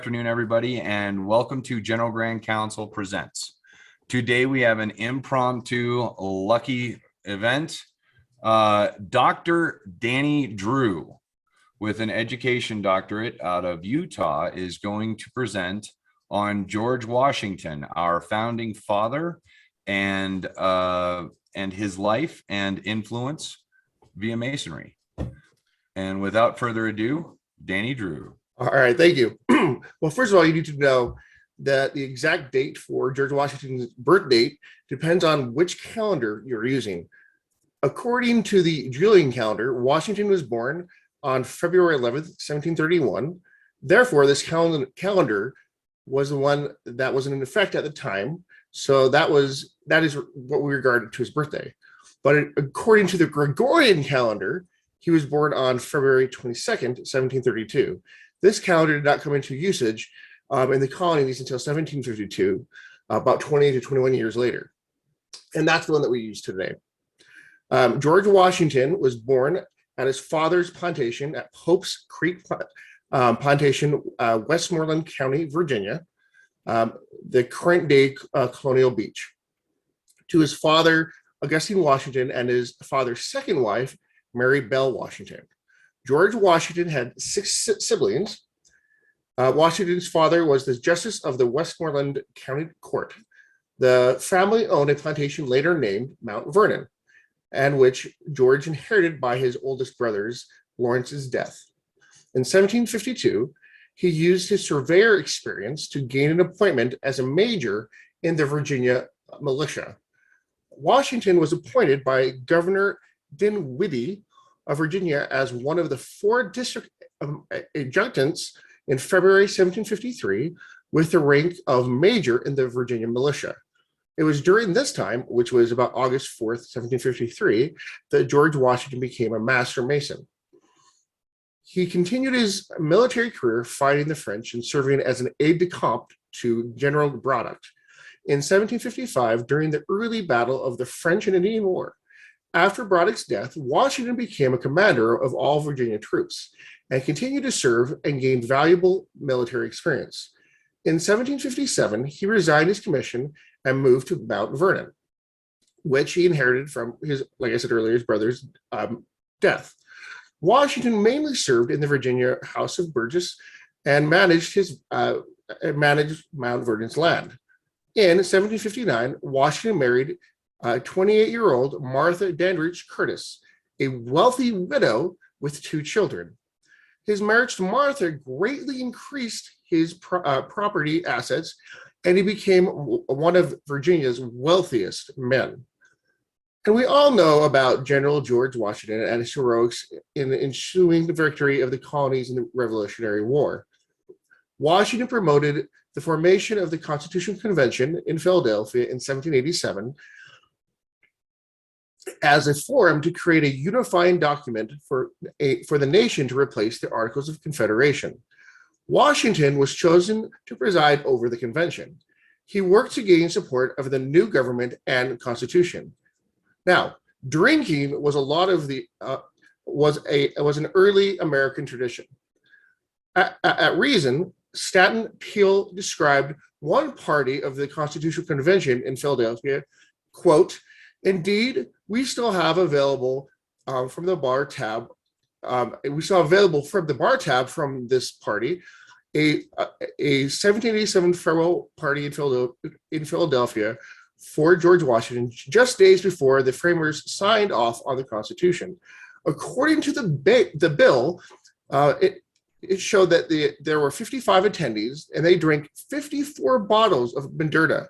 Afternoon, everybody, and welcome to General Grand Council Presents. Today we have an impromptu lucky event. Dr. Danny Drew, with an education doctorate out of Utah, is going to present on George Washington, our founding father, and his life and influence via Masonry. And without further ado, Danny Drew. All right, thank you. Well, first of all, you need to know that the exact date for George Washington's birth date depends on which calendar you're using. According to the Julian calendar, Washington was born on February 11th, 1731. Therefore, this calendar was the one that was in effect at the time. So that is what we regard to his birthday. But according to the Gregorian calendar, he was born on February 22nd, 1732. This calendar did not come into usage in the colonies until 1752, about 20 to 21 years later. And that's the one that we use today. George Washington was born at his father's plantation at Pope's Creek Plantation, Westmoreland County, Virginia, the current day Colonial Beach. To his father, Augustine Washington, and his father's second wife, Mary Bell Washington. George Washington had 6 siblings. Washington's father was the justice of the Westmoreland County Court. The family owned a plantation later named Mount Vernon, and which George inherited by his oldest brother's Lawrence's death. In 1752, he used his surveyor experience to gain an appointment as a major in the Virginia militia. Washington was appointed by Governor Dinwiddie of Virginia as one of the 4 district adjutants in February 1753 with the rank of major in the Virginia militia. It was during this time, which was about August 4th, 1753, that George Washington became a master mason. He continued his military career fighting the French and serving as an aide-de-camp to General Braddock. In 1755, during the early battle of the French and Indian War, after Braddock's death, Washington became a commander of all Virginia troops and continued to serve and gained valuable military experience. In 1757, he resigned his commission and moved to Mount Vernon, which he inherited from his, like I said earlier, his brother's death. Washington mainly served in the Virginia House of Burgess and managed Mount Vernon's land. In 1759, Washington married 28-year-old Martha Dandridge Curtis, a wealthy widow with 2 children. His marriage to Martha greatly increased his property assets, and he became one of Virginia's wealthiest men. And we all know about General George Washington and his heroics in the ensuing victory of the colonies in the Revolutionary War. Washington promoted the formation of the Constitutional Convention in Philadelphia in 1787 as a forum to create a unifying document for the nation to replace the Articles of Confederation. Washington was chosen to preside over the convention. He worked to gain support of the new government and constitution. Now, drinking was was an early American tradition. At Reason, Stanton Peele described one party of the Constitutional Convention in Philadelphia, quote, "Indeed, we still have available from the bar tab. We saw available from the bar tab from this party a 1787 farewell party in Philadelphia for George Washington, just days before the framers signed off on the Constitution. According to the bill, it showed that there were 55 attendees, and they drank 54 bottles of Madeira,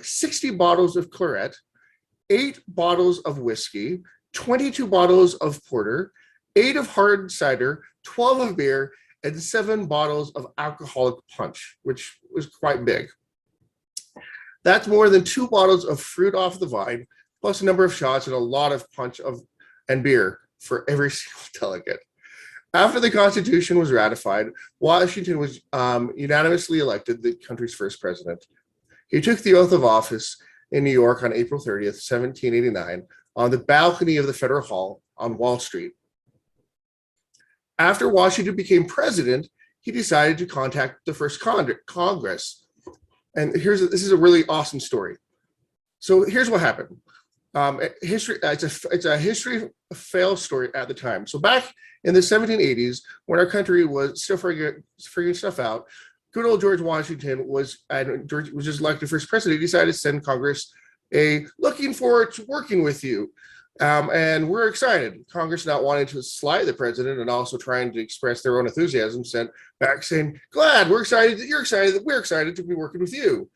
60 bottles of claret, 8 bottles of whiskey, 22 bottles of porter, 8 of hard cider, 12 of beer, and 7 bottles of alcoholic punch, which was quite big. That's more than 2 bottles of fruit off the vine, plus a number of shots and a lot of punch and beer for every single delegate. After the Constitution was ratified, Washington was unanimously elected the country's first president. He took the oath of office in New York on April 30th, 1789, on the balcony of the Federal Hall on Wall Street. After Washington became president, he decided to contact the first Congress. And this is a really awesome story. So here's what happened. History. It's a history fail story at the time. So back in the 1780s, when our country was still figuring stuff out, good old George Washington was just elected first president. He decided to send Congress looking forward to working with you. And we're excited. Congress, not wanting to slight the president and also trying to express their own enthusiasm, sent back saying, glad, we're excited that you're excited that we're excited to be working with you.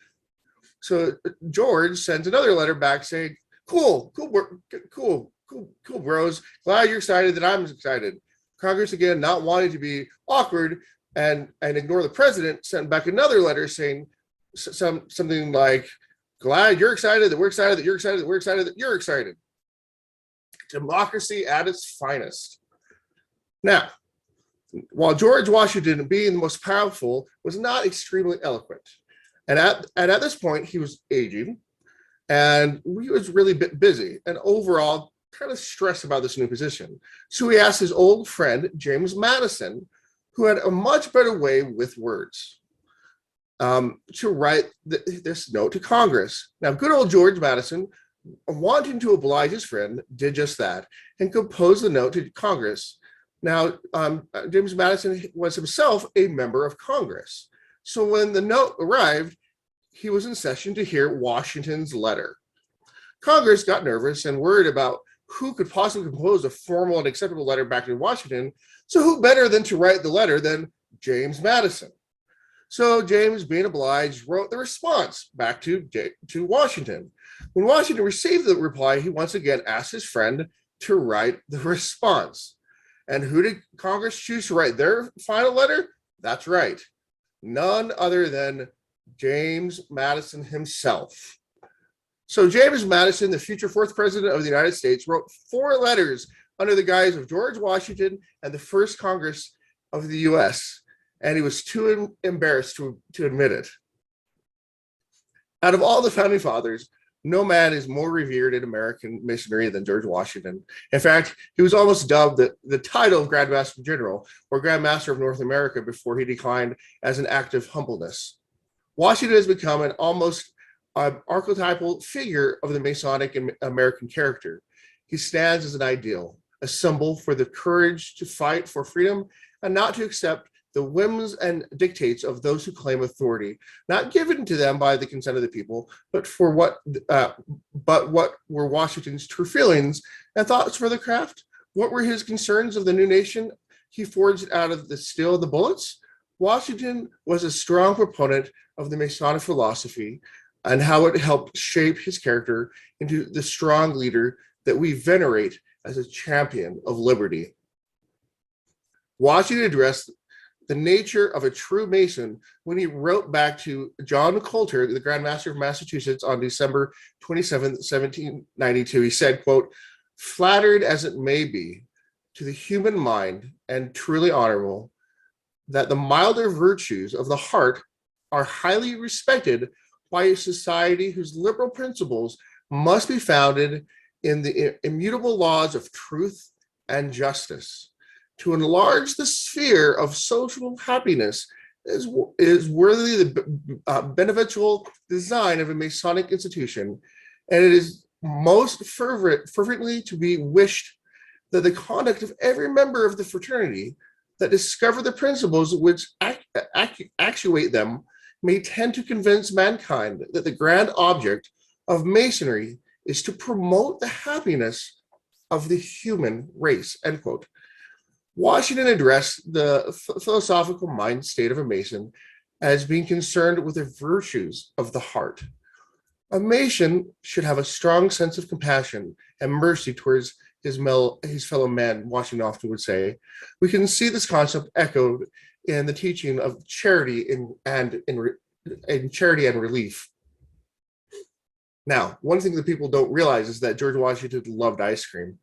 So George sends another letter back saying, cool, bros. Glad you're excited that I'm excited. Congress, again, not wanting to be awkward and ignore the president, sent back another letter saying something like, glad you're excited that we're excited that you're excited that we're excited that you're excited. Democracy at its finest. Now, while George Washington, being the most powerful, was not extremely eloquent, and at this point he was aging, and he was really busy and overall kind of stressed about this new position. So he asked his old friend James Madison, who had a much better way with words, to write this note to Congress. Now, good old George Madison, wanting to oblige his friend, did just that and composed the note to Congress. Now, James Madison was himself a member of Congress. So when the note arrived, he was in session to hear Washington's letter. Congress got nervous and worried about who could possibly compose a formal and acceptable letter back to Washington. So who better than to write the letter than James Madison? So James, being obliged, wrote the response back to Washington. When Washington received the reply, he once again asked his friend to write the response. And who did Congress choose to write their final letter? That's right. None other than James Madison himself. So James Madison, the future fourth president of the United States, wrote 4 letters under the guise of George Washington and the first Congress of the U.S., and he was too embarrassed to admit it. Out of all the founding fathers, no man is more revered in American masonry than George Washington. In fact, he was almost dubbed the title of Grand Master General or Grand Master of North America before he declined as an act of humbleness. Washington has become an almost archetypal figure of the Masonic and American character. He stands as an ideal, a symbol for the courage to fight for freedom and not to accept the whims and dictates of those who claim authority, not given to them by the consent of the people, but what were Washington's true feelings and thoughts for the craft? What were his concerns of the new nation he forged out of the steel of the bullets? Washington was a strong proponent of the Masonic philosophy and how it helped shape his character into the strong leader that we venerate as a champion of liberty. Washington addressed the nature of a true Mason when he wrote back to John Coulter, the Grand Master of Massachusetts, on December 27, 1792. He said, quote, flattered as it may be to the human mind and truly honorable that the milder virtues of the heart are highly respected by a society whose liberal principles must be founded in the immutable laws of truth and justice. To enlarge the sphere of social happiness is worthy the beneficial design of a Masonic institution, and it is most fervently to be wished that the conduct of every member of the fraternity that discover the principles which actuate them may tend to convince mankind that the grand object of Masonry is to promote the happiness of the human race, end quote. Washington addressed the philosophical mind state of a Mason as being concerned with the virtues of the heart. A Mason should have a strong sense of compassion and mercy towards his fellow men, Washington often would say. We can see this concept echoed in the teaching of charity and charity and relief. Now, one thing that people don't realize is that George Washington loved ice cream.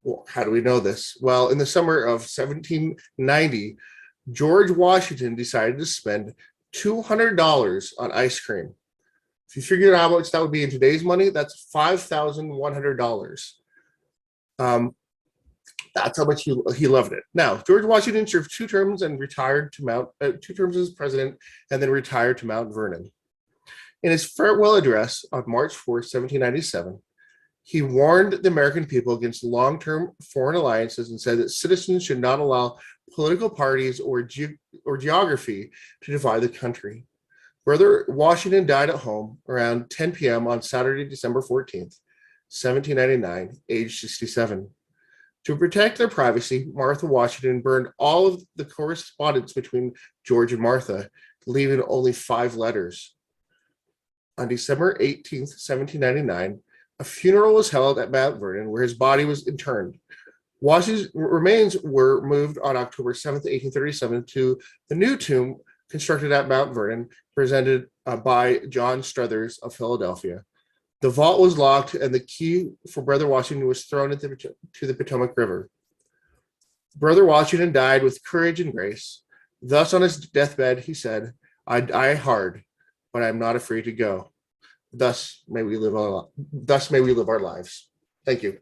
Well, how do we know this? Well, in the summer of 1790, George Washington decided to spend $200 on ice cream. If you figure out how much that would be in today's money, that's $5,100. That's how much he loved it. Now, George Washington served 2 terms and retired to 2 terms as president, and then retired to Mount Vernon. In his farewell address on March 4th, 1797, he warned the American people against long-term foreign alliances and said that citizens should not allow political parties or geography to divide the country. Brother Washington died at home around 10 p.m. on Saturday, December 14th, 1799, age 67. To protect their privacy, Martha Washington burned all of the correspondence between George and Martha, leaving only 5 letters. On December 18th, 1799, a funeral was held at Mount Vernon where his body was interred. Washington's remains were moved on October 7th, 1837 to the new tomb constructed at Mount Vernon, presented by John Struthers of Philadelphia. The vault was locked and the key for Brother Washington was thrown into the Potomac River. Brother Washington died with courage and grace. Thus on his deathbed, he said, "I die hard, but I am not afraid to go. Thus may we live our lives." Thank you.